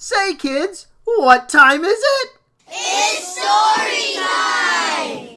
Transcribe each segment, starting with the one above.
Say, kids, what time is it? It's story time!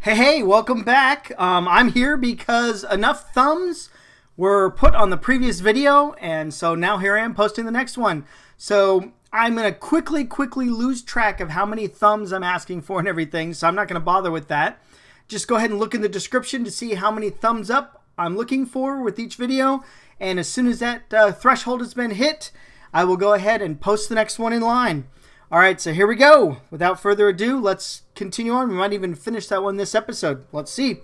Hey, welcome back. I'm here because enough thumbs were put on the previous video, and so now here I am posting the next one. So I'm going to quickly lose track of how many thumbs I'm asking for and everything, so I'm not going to bother with that. Just go ahead and look in the description to see how many thumbs up I'm looking for with each video, and as soon as that threshold has been hit, I will go ahead and post the next one in line. Alright, so here we go. Without further ado, let's continue on. We might even finish that one this episode. Let's see.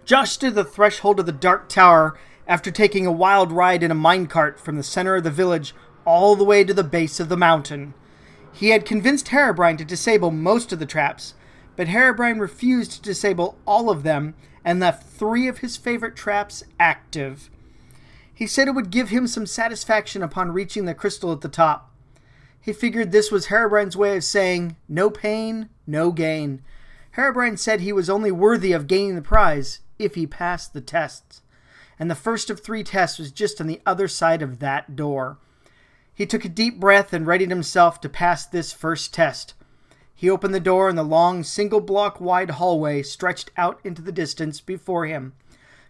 Josh stood at the threshold of the Dark Tower after taking a wild ride in a minecart from the center of the village all the way to the base of the mountain. He had convinced Herobrine to disable most of the traps, but Herobrine refused to disable all of them and left 3 of his favorite traps active. He said it would give him some satisfaction upon reaching the crystal at the top. He figured this was Herobrine's way of saying, no pain, no gain. Herobrine said he was only worthy of gaining the prize if he passed the tests. And the first of 3 tests was just on the other side of that door. He took a deep breath and readied himself to pass this first test. He opened the door and the long, single-block wide hallway stretched out into the distance before him.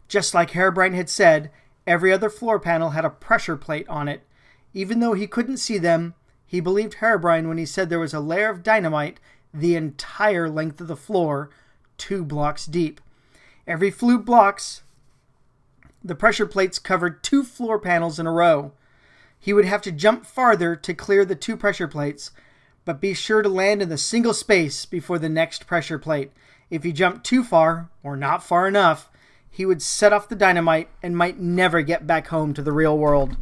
Just like Herobrine had said, every other floor panel had a pressure plate on it. Even though he couldn't see them, he believed Herobrine when he said there was a layer of dynamite the entire length of the floor, 2 blocks deep. Every few blocks, the pressure plates covered 2 floor panels in a row. He would have to jump farther to clear the 2 pressure plates, but be sure to land in the single space before the next pressure plate. If he jumped too far, or not far enough, he would set off the dynamite and might never get back home to the real world.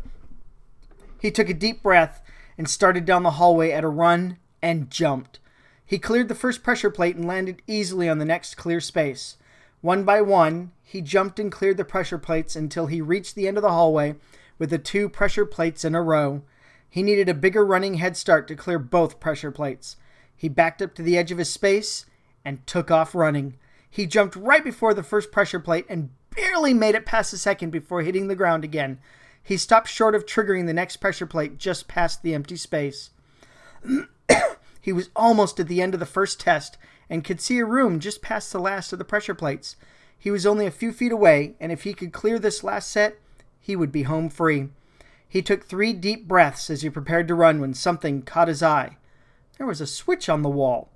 He took a deep breath and started down the hallway at a run and jumped. He cleared the first pressure plate and landed easily on the next clear space. One by one, he jumped and cleared the pressure plates until he reached the end of the hallway with the 2 pressure plates in a row. He needed a bigger running head start to clear both pressure plates. He backed up to the edge of his space and took off running. He jumped right before the first pressure plate and barely made it past the second before hitting the ground again. He stopped short of triggering the next pressure plate just past the empty space. He was almost at the end of the first test and could see a room just past the last of the pressure plates. He was only a few feet away, and if he could clear this last set, he would be home free. He took 3 deep breaths as he prepared to run when something caught his eye. There was a switch on the wall.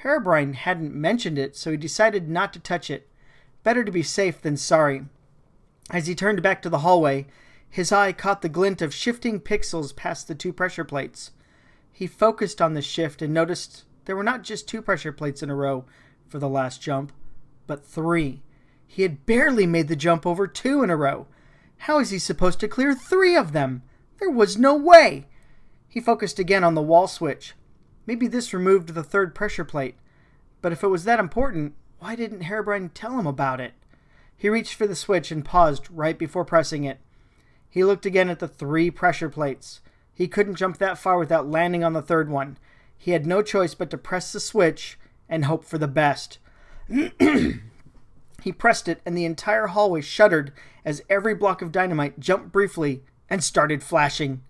Herobrine hadn't mentioned it, so he decided not to touch it. Better to be safe than sorry. As he turned back to the hallway, his eye caught the glint of shifting pixels past the 2 pressure plates. He focused on the shift and noticed there were not just 2 pressure plates in a row for the last jump, but 3. He had barely made the jump over 2 in a row. How is he supposed to clear 3 of them? There was no way. He focused again on the wall switch. Maybe this removed the 3rd pressure plate. But if it was that important, why didn't Herobrine tell him about it? He reached for the switch and paused right before pressing it. He looked again at the 3 pressure plates. He couldn't jump that far without landing on the 3rd one. He had no choice but to press the switch and hope for the best. He pressed it, and the entire hallway shuddered as every block of dynamite jumped briefly and started flashing.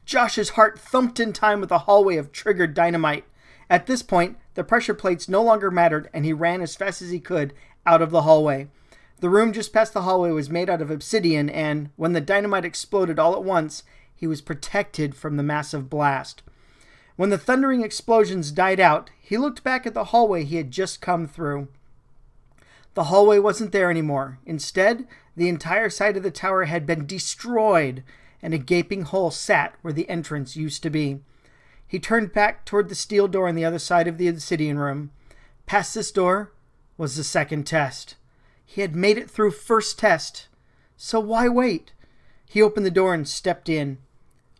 Josh's heart thumped in time with the hallway of triggered dynamite. At this point, the pressure plates no longer mattered, and he ran as fast as he could out of the hallway. The room just past the hallway was made out of obsidian, and when the dynamite exploded all at once, he was protected from the massive blast. When the thundering explosions died out, he looked back at the hallway he had just come through. The hallway wasn't there anymore. Instead, the entire side of the tower had been destroyed, and a gaping hole sat where the entrance used to be. He turned back toward the steel door on the other side of the obsidian room. Past this door was the 2nd test. He had made it through first test, so why wait? He opened the door and stepped in.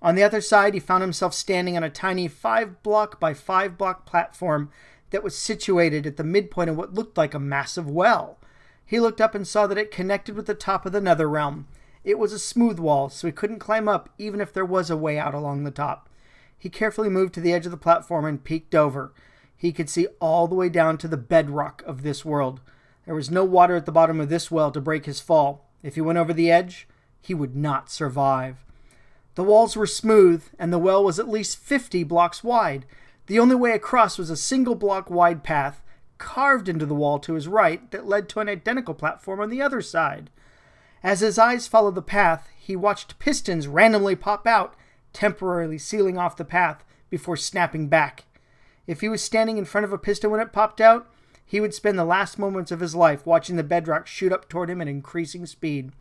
On the other side, he found himself standing on a tiny 5-block by 5-block platform that was situated at the midpoint of what looked like a massive well. He looked up and saw that it connected with the top of the nether realm. It was a smooth wall, so he couldn't climb up even if there was a way out along the top. He carefully moved to the edge of the platform and peeked over. He could see all the way down to the bedrock of this world. There was no water at the bottom of this well to break his fall. If he went over the edge, he would not survive. The walls were smooth, and the well was at least 50 blocks wide. The only way across was a single block wide path carved into the wall to his right that led to an identical platform on the other side. As his eyes followed the path, he watched pistons randomly pop out, temporarily sealing off the path before snapping back. If he was standing in front of a piston when it popped out, he would spend the last moments of his life watching the bedrock shoot up toward him at increasing speed.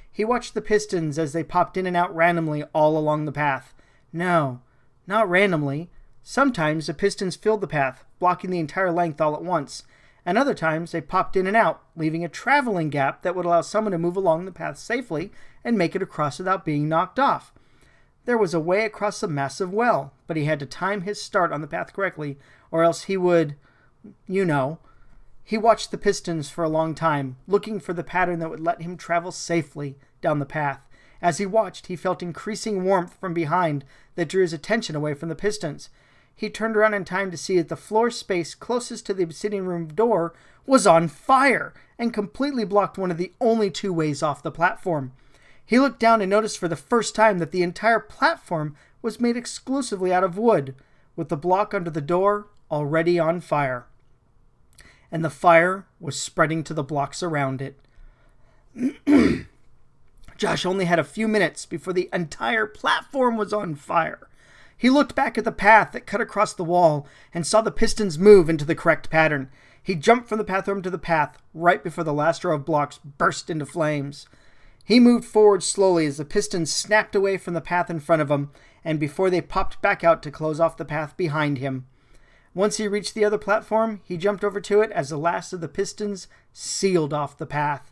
He watched the pistons as they popped in and out randomly all along the path. No, not randomly. Sometimes the pistons filled the path, blocking the entire length all at once, and other times they popped in and out, leaving a traveling gap that would allow someone to move along the path safely and make it across without being knocked off. There was a way across the massive well, but he had to time his start on the path correctly, or else he would, He watched the pistons for a long time, looking for the pattern that would let him travel safely down the path. As he watched, he felt increasing warmth from behind that drew his attention away from the pistons. He turned around in time to see that the floor space closest to the sitting room door was on fire and completely blocked one of the only two ways off the platform. He looked down and noticed for the first time that the entire platform was made exclusively out of wood, with the block under the door already on fire. And the fire was spreading to the blocks around it. Josh only had a few minutes before the entire platform was on fire. He looked back at the path that cut across the wall and saw the pistons move into the correct pattern. He jumped from the platform to the path right before the last row of blocks burst into flames. He moved forward slowly as the pistons snapped away from the path in front of him and before they popped back out to close off the path behind him. Once he reached the other platform, he jumped over to it as the last of the pistons sealed off the path.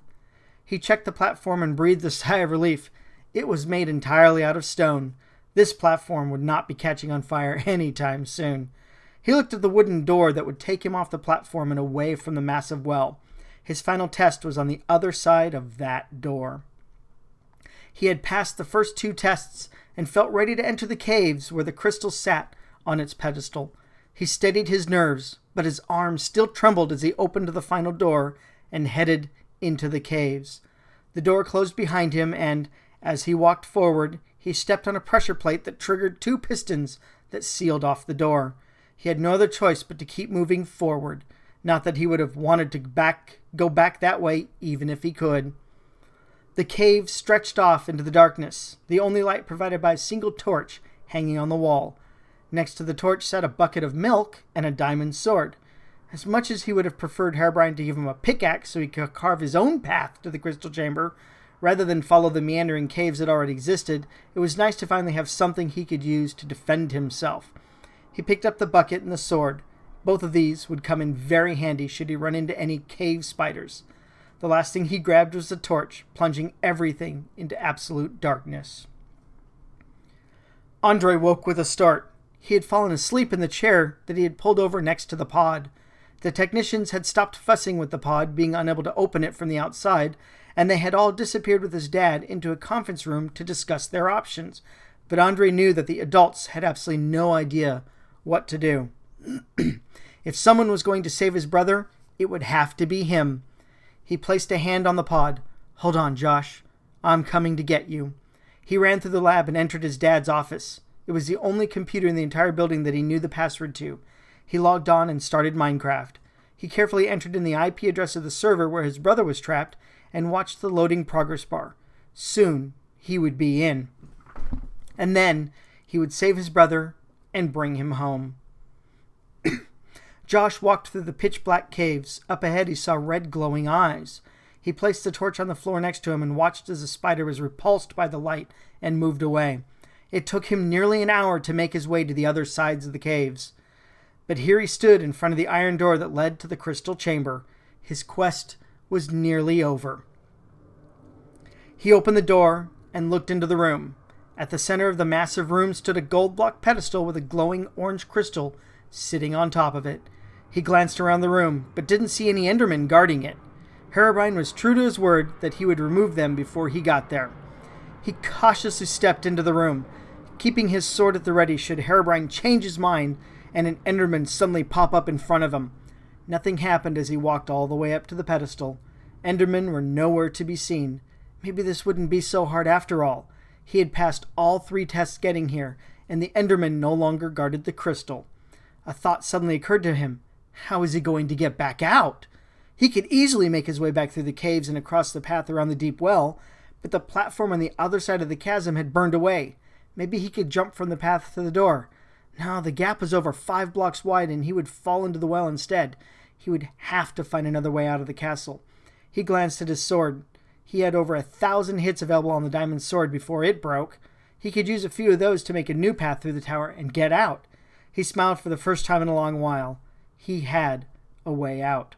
He checked the platform and breathed a sigh of relief. It was made entirely out of stone. This platform would not be catching on fire anytime soon. He looked at the wooden door that would take him off the platform and away from the massive well. His final test was on the other side of that door. He had passed the first two tests and felt ready to enter the caves where the crystal sat on its pedestal. He steadied his nerves, but his arms still trembled as he opened the final door and headed into the caves. The door closed behind him, and as he walked forward, he stepped on a pressure plate that triggered two pistons that sealed off the door. He had no other choice but to keep moving forward. Not that he would have wanted to go back that way, even if he could. The cave stretched off into the darkness, the only light provided by a single torch hanging on the wall. Next to the torch sat a bucket of milk and a diamond sword. As much as he would have preferred Herobrine to give him a pickaxe so he could carve his own path to the crystal chamber, rather than follow the meandering caves that already existed, it was nice to finally have something he could use to defend himself. He picked up the bucket and the sword. Both of these would come in very handy should he run into any cave spiders. The last thing he grabbed was the torch, plunging everything into absolute darkness. Andre woke with a start. He had fallen asleep in the chair that he had pulled over next to the pod. The technicians had stopped fussing with the pod, being unable to open it from the outside, and they had all disappeared with his dad into a conference room to discuss their options. But Andre knew that the adults had absolutely no idea what to do. If someone was going to save his brother, it would have to be him. He placed a hand on the pod. "Hold on, Josh. I'm coming to get you." He ran through the lab and entered his dad's office. It was the only computer in the entire building that he knew the password to. He logged on and started Minecraft. He carefully entered in the IP address of the server where his brother was trapped and watched the loading progress bar. Soon, he would be in. And then, he would save his brother and bring him home. Josh walked through the pitch-black caves. Up ahead, he saw red glowing eyes. He placed the torch on the floor next to him and watched as the spider was repulsed by the light and moved away. It took him nearly an hour to make his way to the other sides of the caves. But here he stood in front of the iron door that led to the crystal chamber. His quest was nearly over. He opened the door and looked into the room. At the center of the massive room stood a gold block pedestal with a glowing orange crystal sitting on top of it. He glanced around the room, but didn't see any Endermen guarding it. Herobrine was true to his word that he would remove them before he got there. He cautiously stepped into the room, keeping his sword at the ready should Herobrine change his mind and an Enderman suddenly pop up in front of him. Nothing happened as he walked all the way up to the pedestal. Endermen were nowhere to be seen. Maybe this wouldn't be so hard after all. He had passed all 3 tests getting here, and the Enderman no longer guarded the crystal. A thought suddenly occurred to him. How is he going to get back out? He could easily make his way back through the caves and across the path around the deep well, but the platform on the other side of the chasm had burned away. Maybe he could jump from the path to the door. No, the gap was over 5 blocks wide and he would fall into the well instead. He would have to find another way out of the castle. He glanced at his sword. He had over 1,000 hits available on the diamond sword before it broke. He could use a few of those to make a new path through the tower and get out. He smiled for the first time in a long while. He had a way out.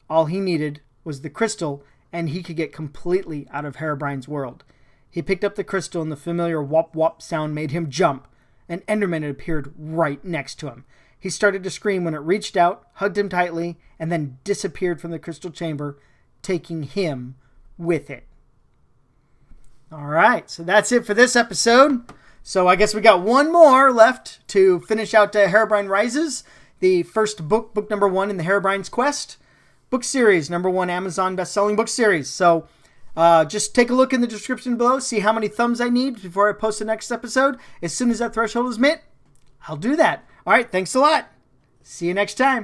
All he needed was the crystal, and he could get completely out of Herobrine's world. He picked up the crystal, and the familiar whop-whop sound made him jump. An Enderman had appeared right next to him. He started to scream when it reached out, hugged him tightly, and then disappeared from the crystal chamber, taking him with it. All right, so that's it for this episode. So I guess we got one more left to finish out Herobrine Rises, the first book, book number 1 in the Herobrine's Quest book series, number 1 Amazon best-selling book series. So just take a look in the description below, see how many thumbs I need before I post the next episode. As soon as that threshold is met, I'll do that. All right, thanks a lot. See you next time.